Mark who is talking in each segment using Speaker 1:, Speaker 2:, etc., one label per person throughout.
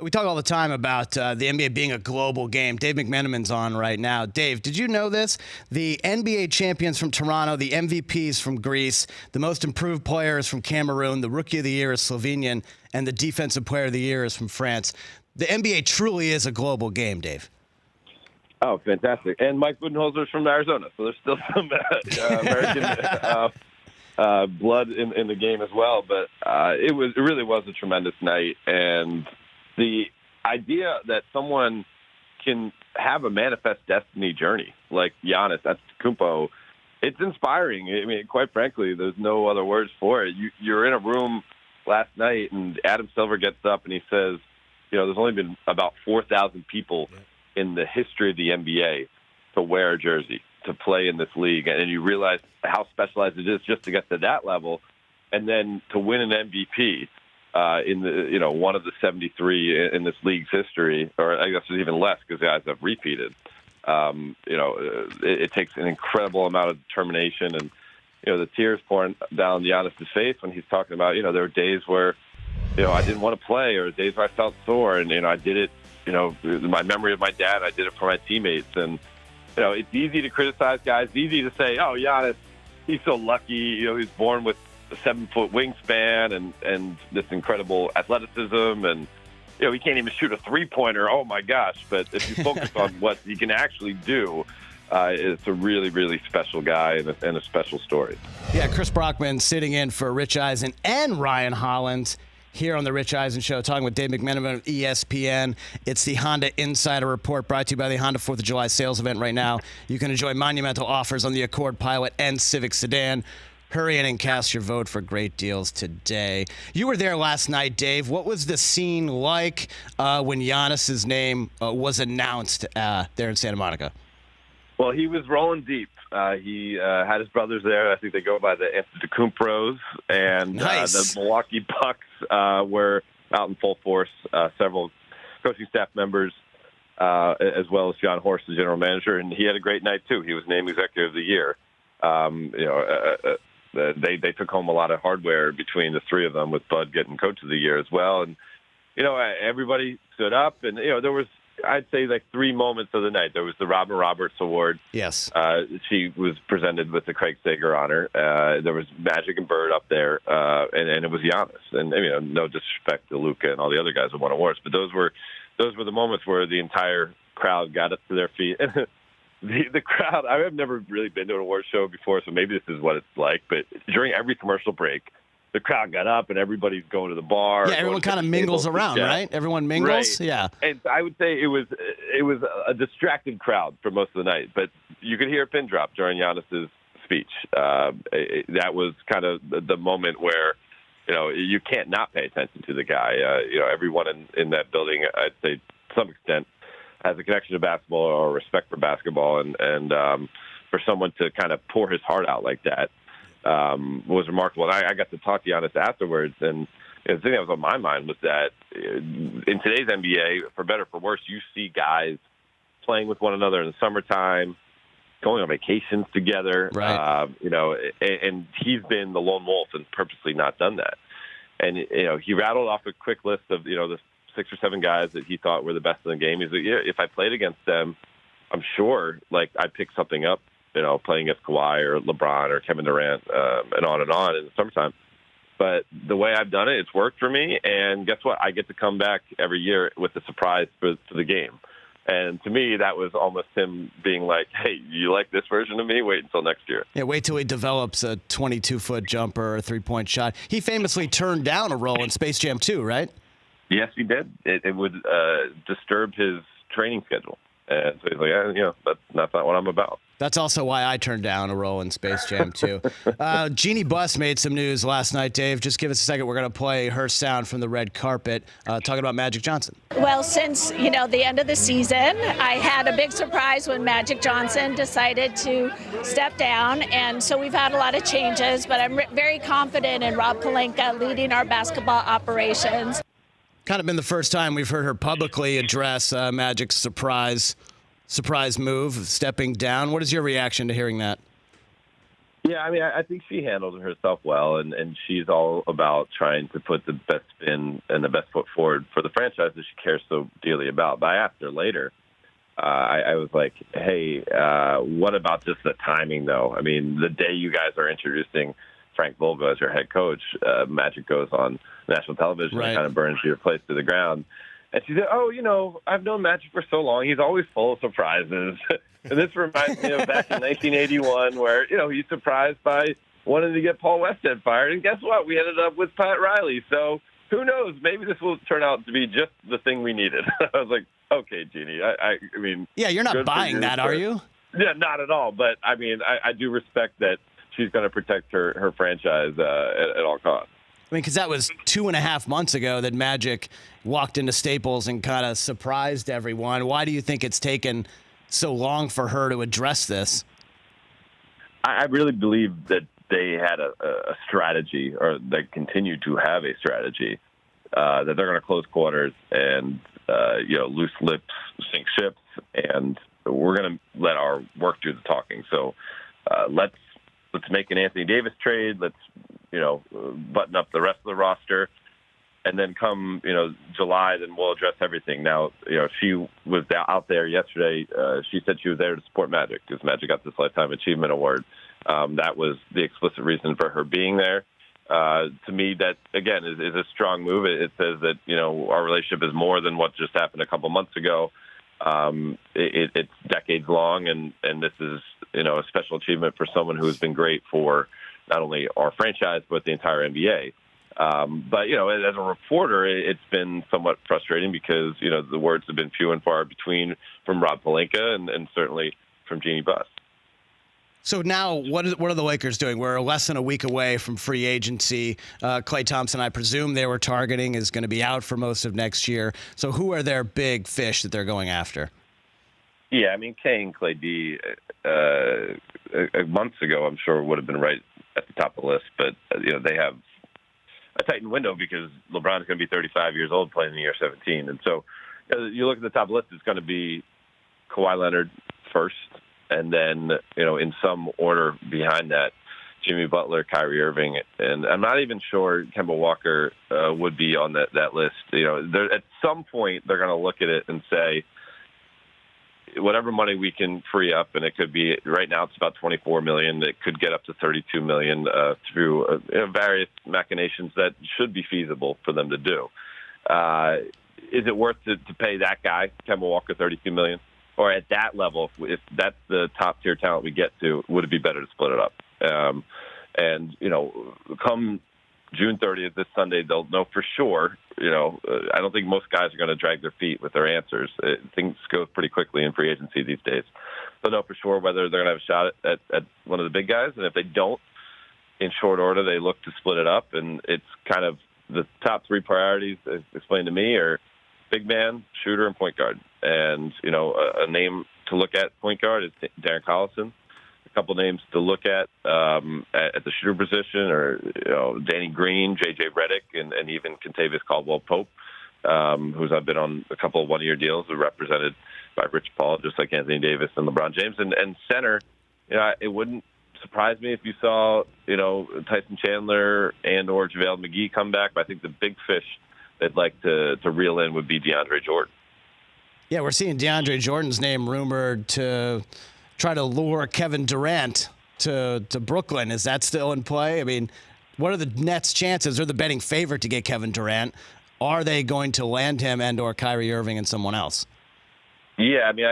Speaker 1: We talk all the time about the NBA being a global game. Dave McMenamin's on right now. Dave, did you know this? The NBA champions from Toronto, the MVPs from Greece, the most improved player is from Cameroon, the rookie of the year is Slovenian, and the defensive player of the year is from France. The NBA truly is a global game, Dave.
Speaker 2: Oh, fantastic. And Mike Budenholzer's from Arizona, so there's still some American blood in the game as well. But it really was a tremendous night. And the idea that someone can have a manifest destiny journey like Giannis Antetokounmpo, it's inspiring. I mean, quite frankly, there's no other words for it. You're in a room last night, and Adam Silver gets up and he says, there's only been about 4,000 people in the history of the NBA to wear a jersey, to play in this league. And you realize how specialized it is just to get to that level, and then to win an MVP in the one of the 73 in this league's history, or I guess there's even less because guys have repeated. It takes an incredible amount of determination, and the tears pouring down Giannis's face when he's talking about there were days where I didn't want to play, or days where I felt sore, and I did it. My memory of my dad, I did it for my teammates, and it's easy to criticize guys. It's easy to say, "Oh, Giannis, he's so lucky. He's born with a 7-foot wingspan and this incredible athleticism, and he can't even shoot a three-pointer. Oh my gosh!" But if you focus on what he can actually do, it's a really, really special guy and a special story.
Speaker 1: Yeah, Chris Brockman sitting in for Rich Eisen and Ryan Hollins here on the Rich Eisen Show, talking with Dave McMenamin of ESPN. It's the Honda Insider Report, brought to you by the Honda 4th of July sales event right now. You can enjoy monumental offers on the Accord Pilot and Civic Sedan. Hurry in and cast your vote for great deals today. You were there last night, Dave. What was the scene like when Giannis's name was announced there in Santa Monica?
Speaker 2: Well, he was rolling deep. He had his brothers there. I think they go by the Antetokounmpos, and
Speaker 1: nice.
Speaker 2: The Milwaukee Bucks were out in full force. Several coaching staff members, as well as John Horst, the general manager, and he had a great night too. He was named Executive of the Year. They took home a lot of hardware between the three of them, with Bud getting Coach of the Year as well. And everybody stood up, and there was, I'd say, like 3 moments of the night. There was the Robin Roberts Award.
Speaker 1: Yes.
Speaker 2: She was presented with the Craig Sager honor. There was Magic and Bird up there, and it was Giannis. And no disrespect to Luka and all the other guys who won awards, but those were the moments where the entire crowd got up to their feet. And the crowd, I've never really been to an award show before, so maybe this is what it's like. But during every commercial break, the crowd got up and everybody's going to the bar.
Speaker 1: Yeah, everyone kind of mingles around, right? Everyone mingles,
Speaker 2: right.
Speaker 1: Yeah.
Speaker 2: And I would say it was a distracted crowd for most of the night, but you could hear a pin drop during Giannis's speech. That was kind of the moment where you can't not pay attention to the guy. Everyone in that building, I'd say to some extent, has a connection to basketball or respect for basketball, and for someone to kind of pour his heart out like that was remarkable. And I got to talk to Giannis afterwards, and the thing that was on my mind was that in today's NBA, for better or for worse, you see guys playing with one another in the summertime, going on vacations together,
Speaker 1: right.
Speaker 2: And he's been the lone wolf and purposely not done that. And, he rattled off a quick list of, the 6 or 7 guys that he thought were the best in the game. He's like, if I played against them, I'm sure, I'd pick something up, playing against Kawhi or LeBron or Kevin Durant, and on in the summertime. But the way I've done it, it's worked for me. And guess what? I get to come back every year with a surprise for the game. And to me, that was almost him being like, hey, you like this version of me? Wait until next year.
Speaker 1: Yeah, wait till he develops a 22-foot jumper or a three-point shot. He famously turned down a role in Space Jam 2, right?
Speaker 2: Yes, he did. It would disturb his training schedule. And so he's like, that's not what I'm about.
Speaker 1: That's also why I turned down a role in Space Jam 2. Jeannie Buss made some news last night, Dave. Just give us a second. We're going to play her sound from the red carpet, talking about Magic Johnson.
Speaker 3: Well, since, the end of the season, I had a big surprise when Magic Johnson decided to step down. And so we've had a lot of changes, but I'm very confident in Rob Pelinka leading our basketball operations.
Speaker 1: Kind of been the first time we've heard her publicly address Magic's surprise move, stepping down. What is your reaction to hearing that?
Speaker 2: Yeah, I mean, I think she handled herself well, and she's all about trying to put the best spin and the best foot forward for the franchise that she cares so dearly about. But I asked her later, I was like, hey, what about just the timing, though? I mean, the day you guys are introducing Frank Vogel as your head coach, Magic goes on national television and kind of burns your place to the ground. And she said, I've known Magic for so long. He's always full of surprises. And this reminds me of back in 1981 where, he's surprised by wanting to get Paul Westhead fired. And guess what? We ended up with Pat Riley. So who knows? Maybe this will turn out to be just the thing we needed. I was like, okay, Jeannie. I mean.
Speaker 1: Yeah, you're not buying that, are you?
Speaker 2: Yeah, not at all. But, I mean, I do respect that she's going to protect her franchise at all costs.
Speaker 1: I mean, because that was 2.5 months ago that Magic walked into Staples and kind of surprised everyone. Why do you think it's taken so long for her to address this?
Speaker 2: I really believe that they had a strategy, or they continue to have a strategy, that they're going to close quarters and, loose lips sink ships, and we're going to let our work do the talking. So let's make an Anthony Davis trade. Let's, button up the rest of the roster. And then come, July, then we'll address everything. Now, she was out there yesterday. She said she was there to support Magic because Magic got this Lifetime Achievement Award. That was the explicit reason for her being there. To me, that, again, is a strong move. It says that, our relationship is more than what just happened a couple months ago. It's decades long, and this is, a special achievement for someone who has been great for not only our franchise, but the entire NBA. But, as a reporter, it's been somewhat frustrating because, the words have been few and far between from Rob Pelinka and certainly from Jeannie Buss.
Speaker 1: So now what are the Lakers doing? We're less than a week away from free agency. Klay Thompson, I presume they were targeting, is going to be out for most of next year. So who are their big fish that they're going after?
Speaker 2: Yeah, I mean, Kay and Clay D, months ago, I'm sure would have been right at the top of the list. But, they have a tightened window because LeBron's going to be 35 years old playing in the year 17. And so you look at the top of the list, it's going to be Kawhi Leonard first. And then, in some order behind that, Jimmy Butler, Kyrie Irving. And I'm not even sure Kemba Walker would be on that list. At some point, they're going to look at it and say, whatever money we can free up, and it could be right now it's about $24 million. It could get up to $32 million through various machinations that should be feasible for them to do. Is it worth to pay that guy, Kemba Walker, $32 million? Or at that level, if that's the top tier talent we get to, would it be better to split it up? Come June 30th, this Sunday, they'll know for sure. I don't think most guys are going to drag their feet with their answers. Things go pretty quickly in free agency these days. They'll know for sure whether they're going to have a shot at one of the big guys. And if they don't, in short order, they look to split it up. And it's kind of the top three priorities, as explained to me, are big man, shooter, and point guard. And, a name to look at point guard is Darren Collison. A couple names to look at the shooter position are, Danny Green, J.J. Redick, and even Kentavious Caldwell-Pope, who's been on a couple of one-year deals, represented by Rich Paul, just like Anthony Davis and LeBron James. And center, it wouldn't surprise me if you saw, Tyson Chandler and or JaVale McGee come back. But I think the big fish they'd like to reel in would be DeAndre Jordan.
Speaker 1: Yeah, we're seeing DeAndre Jordan's name rumored to try to lure Kevin Durant to Brooklyn. Is that still in play? I mean, what are the Nets' chances? They're the betting favorite to get Kevin Durant. Are they going to land him and or Kyrie Irving and someone else? Yeah,
Speaker 2: I mean,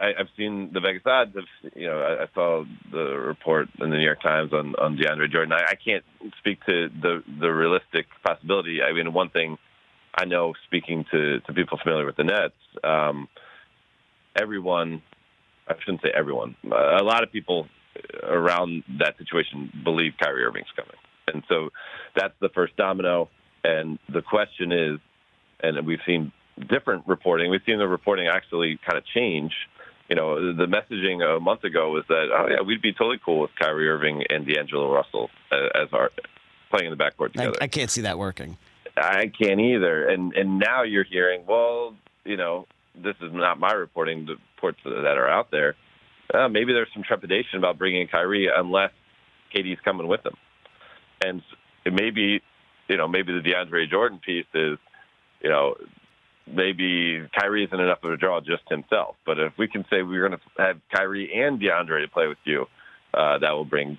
Speaker 2: I've seen the Vegas odds. I saw the report in the New York Times on DeAndre Jordan. I can't speak to the realistic possibility. I mean, one thing I know, speaking to people familiar with the Nets, everyone, I shouldn't say everyone, a lot of people around that situation believe Kyrie Irving's coming. And so that's the first domino. And the question is, and we've seen different reporting, we've seen the reporting actually kind of change. The messaging a month ago was that, we'd be totally cool with Kyrie Irving and D'Angelo Russell as our playing in the backcourt together.
Speaker 1: I can't see that working.
Speaker 2: I can't either. And now you're hearing, well, this is not my reporting, the reports that are out there. Maybe there's some trepidation about bringing Kyrie unless KD's coming with him. And it may be, maybe the DeAndre Jordan piece is, maybe Kyrie isn't enough of a draw just himself. But if we can say we're going to have Kyrie and DeAndre to play with you, that will bring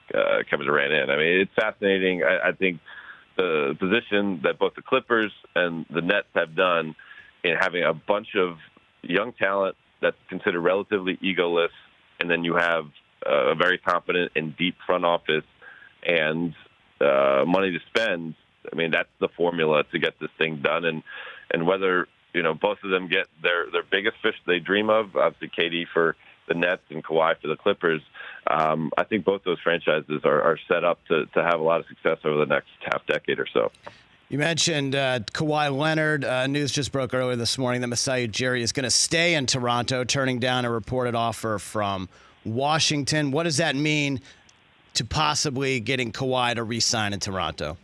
Speaker 2: Kevin Durant in. I mean, it's fascinating. I think the position that both the Clippers and the Nets have done in having a bunch of young talent that's considered relatively egoless, and then you have a very confident and deep front office and money to spend. I mean, that's the formula to get this thing done. And whether, both of them get their biggest fish they dream of, obviously KD for the Nets and Kawhi for the Clippers, I think both those franchises are set up to have a lot of success over the next half decade or so.
Speaker 1: You mentioned Kawhi Leonard. News just broke earlier this morning that Masai Ujiri is going to stay in Toronto, turning down a reported offer from Washington. What does that mean to possibly getting Kawhi to re-sign in Toronto?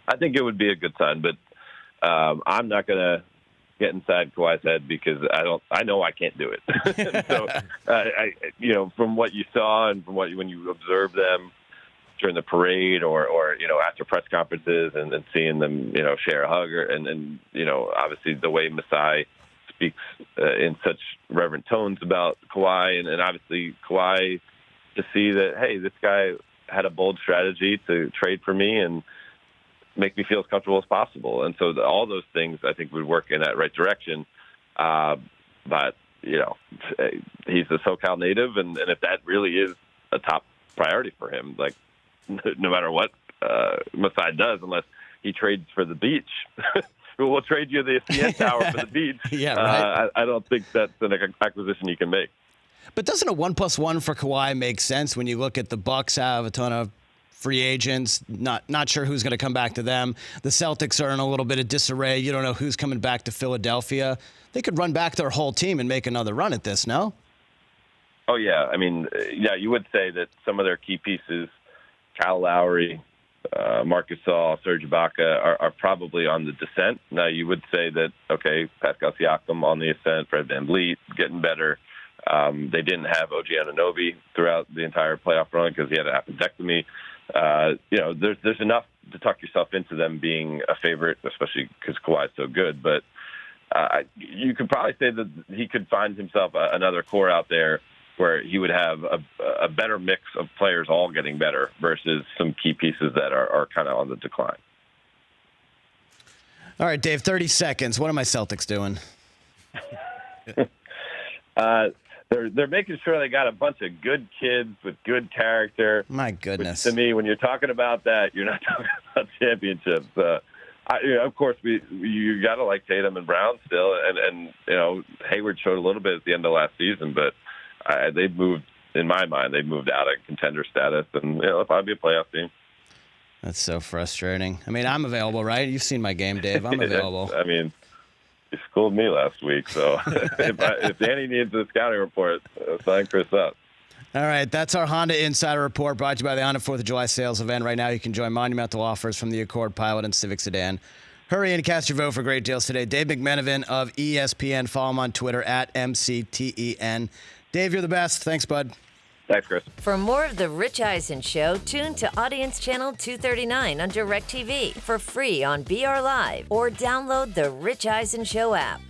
Speaker 2: I think it would be a good sign, but I'm not going to get inside Kawhi's head because I know I can't do it. So, from what you saw and from when you observed them during the parade or after press conferences and seeing them, share a hug and obviously the way Masai speaks in such reverent tones about Kawhi and obviously Kawhi to see that, hey, this guy had a bold strategy to trade for me and make me feel as comfortable as possible. And so all those things I think would work in that right direction. But, he's a SoCal native and if that really is a top priority for him, like, no matter what Masai does, unless he trades for the beach. We'll trade you the CN Tower for the beach.
Speaker 1: Yeah, right.
Speaker 2: I don't think that's an acquisition you can make.
Speaker 1: But doesn't a 1+1 for Kawhi make sense when you look at the Bucks have a ton of free agents, not sure who's going to come back to them. The Celtics are in a little bit of disarray. You don't know who's coming back to Philadelphia. They could run back their whole team and make another run at this, no?
Speaker 2: Oh, yeah. I mean, you would say that some of their key pieces, Kyle Lowry, Marc Gasol, Serge Ibaka are probably on the descent. Now, you would say that, okay, Pascal Siakam on the ascent, Fred VanVleet getting better. They didn't have OG Anunoby throughout the entire playoff run because he had an appendectomy. There's enough to tuck yourself into them being a favorite, especially because Kawhi's so good. But you could probably say that he could find himself another core out there where he would have a better mix of players all getting better versus some key pieces that are kind of on the decline.
Speaker 1: All right, Dave, 30 seconds. What are my Celtics doing?
Speaker 2: They're making sure they got a bunch of good kids with good character.
Speaker 1: My goodness.
Speaker 2: Which, to me, when you're talking about that, you're not talking about championships. Of course, you got to like Tatum and Brown still, and Hayward showed a little bit at the end of last season, but they've moved, in my mind, they've moved out of contender status, and they'll probably be a playoff team.
Speaker 1: That's so frustrating. I mean, I'm available, right? You've seen my game, Dave. I'm available.
Speaker 2: I mean, you schooled me last week, so if Danny needs a scouting report, sign Chris up.
Speaker 1: All right, that's our Honda Insider Report brought to you by the Honda 4th of July sales event. Right now, you can join monumental offers from the Accord, Pilot, and Civic Sedan. Hurry and cast your vote for great deals today. Dave McMenamin of ESPN. Follow him on Twitter at MCTEN. Dave, you're the best. Thanks, bud.
Speaker 2: Thanks, Chris.
Speaker 4: For more of The Rich Eisen Show, tune to Audience Channel 239 on DirecTV for free on BR Live or download the Rich Eisen Show app.